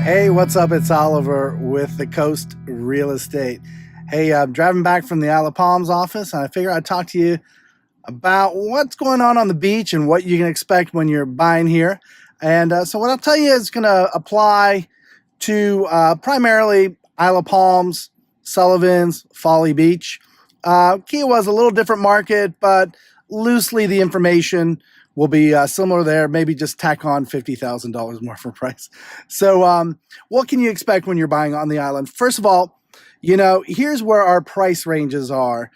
Hey, what's up? It's Oliver with the Coast Real Estate. Hey, I'm driving back from the Isle of Palms office, and I figure I'd talk to you about what's going on the beach and what you can expect when you're buying here. And what I'll tell you is going to apply to primarily Isle of Palms, Sullivan's, Folly Beach. Kiowa is a little different market, but loosely the information will be similar there. Maybe just tack on $50,000 more for price. So, what can you expect when you're buying on the island? First of all, here's where our price ranges are.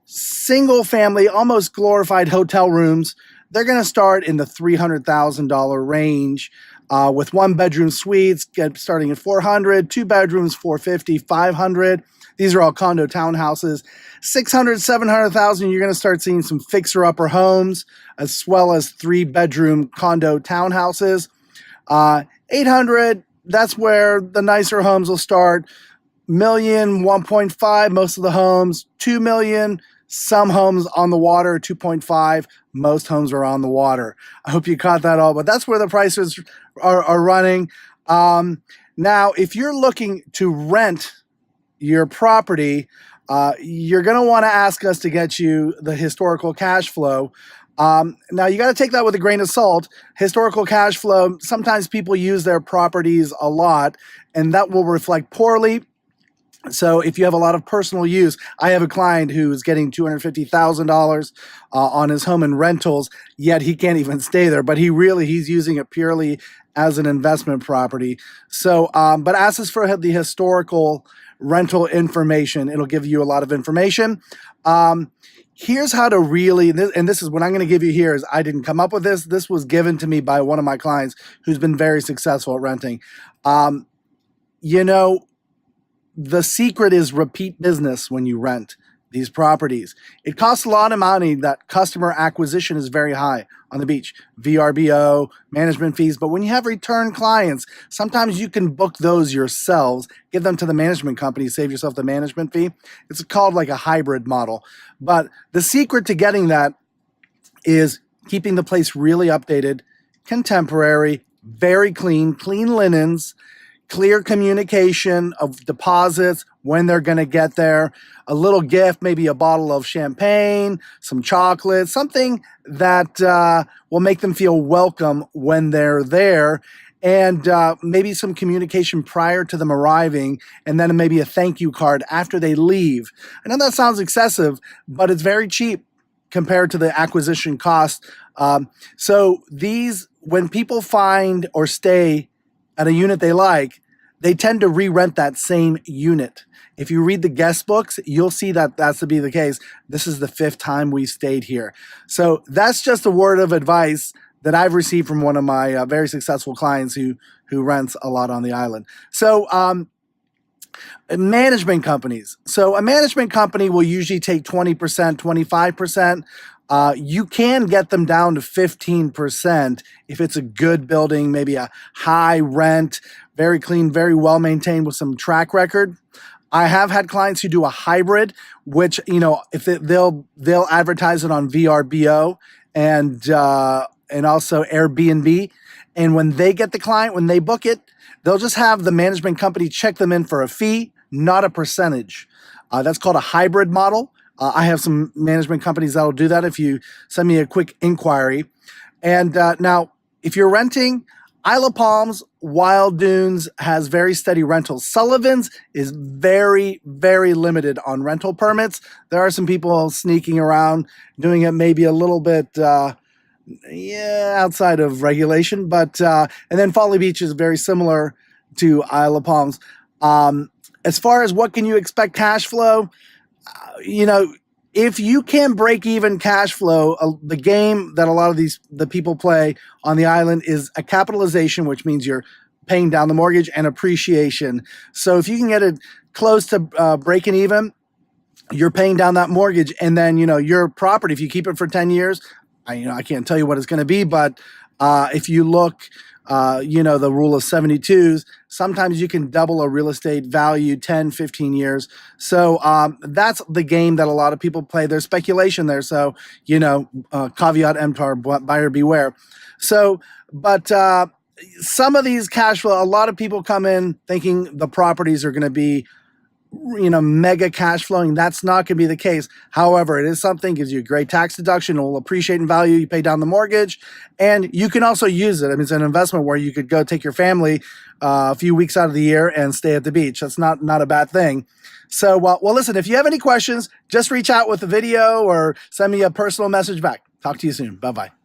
Single family, almost glorified hotel rooms, they're going to start in the $300,000 range. With one bedroom suites starting at 400, two bedrooms 450, 500. These are all condo townhouses. 600, 700,000. You're going to start seeing some fixer upper homes as well as three bedroom condo townhouses. 800. That's where the nicer homes will start. Million, 1.5. Most of the homes 2 million. Some homes on the water 2.5. Most homes are on the water. I hope you caught that all, but that's where the prices are running. Now, if you're looking to rent your property, you're going to want to ask us to get you the historical cash flow. Now, you got to take that with a grain of salt. Historical cash flow, sometimes people use their properties a lot, and that will reflect poorly. So if you have a lot of personal use, I have a client who's getting $250,000 on his home in rentals, yet he can't even stay there, but he's using it purely as an investment property. So, but ask us for the historical rental information. It'll give you a lot of information. Here's how to really, and this is what I'm going to give you here is I didn't come up with this. This was given to me by one of my clients who's been very successful at renting. The secret is repeat business when you rent these properties. It costs a lot of money. That customer acquisition is very high on the beach. VRBO, management fees. But when you have return clients, sometimes you can book those yourselves, give them to the management company, save yourself the management fee. It's called like a hybrid model. But the secret to getting that is keeping the place really updated, contemporary, very clean linens, clear communication of deposits, when they're going to get there, a little gift, maybe a bottle of champagne, some chocolate, something that will make them feel welcome when they're there, and maybe some communication prior to them arriving, and then maybe a thank you card after they leave. I know that sounds excessive, but it's very cheap compared to the acquisition cost. So when people find or stay at a unit they like, they tend to re-rent that same unit. If you read the guest books, you'll see that that's to be the case. This is the 5th time we stayed here. So that's just a word of advice that I've received from one of my very successful clients who rents a lot on the island. So management companies. So a management company will usually take 20%, 25%. You can get them down to 15% if it's a good building, maybe a high rent, very clean, very well maintained with some track record. I have had clients who do a hybrid, which if they'll advertise it on VRBO and also Airbnb, and when they get the client, when they book it, they'll just have the management company check them in for a fee, not a percentage. That's called a hybrid model. I have some management companies that will do that if you send me a quick inquiry. And now, if you're renting, Isle of Palms, Wild Dunes has very steady rentals. Sullivan's is very, very limited on rental permits. There are some people sneaking around doing it maybe a little bit outside of regulation. But and then Folly Beach is very similar to Isle of Palms. As far as what can you expect cash flow, if you can break even cash flow, the game that a lot of the people play on the island is a capitalization, which means you're paying down the mortgage, and appreciation. So if you can get it close to breaking even, you're paying down that mortgage, and then your property, if you keep it for 10 years, I can't tell you what it's going to be, but if you look, the rule of 72s, sometimes you can double a real estate value 10, 15 years. So that's the game that a lot of people play. There's speculation there. So, caveat emptor, buyer beware. So, but some of these cash flow, a lot of people come in thinking the properties are going to be, mega cash flowing. That's not going to be the case. However, it is something, gives you a great tax deduction. It will appreciate in value. You pay down the mortgage, and you can also use it. I mean, it's an investment where you could go take your family a few weeks out of the year and stay at the beach. That's not a bad thing. So, well, listen, if you have any questions, just reach out with a video or send me a personal message back. Talk to you soon. Bye-bye.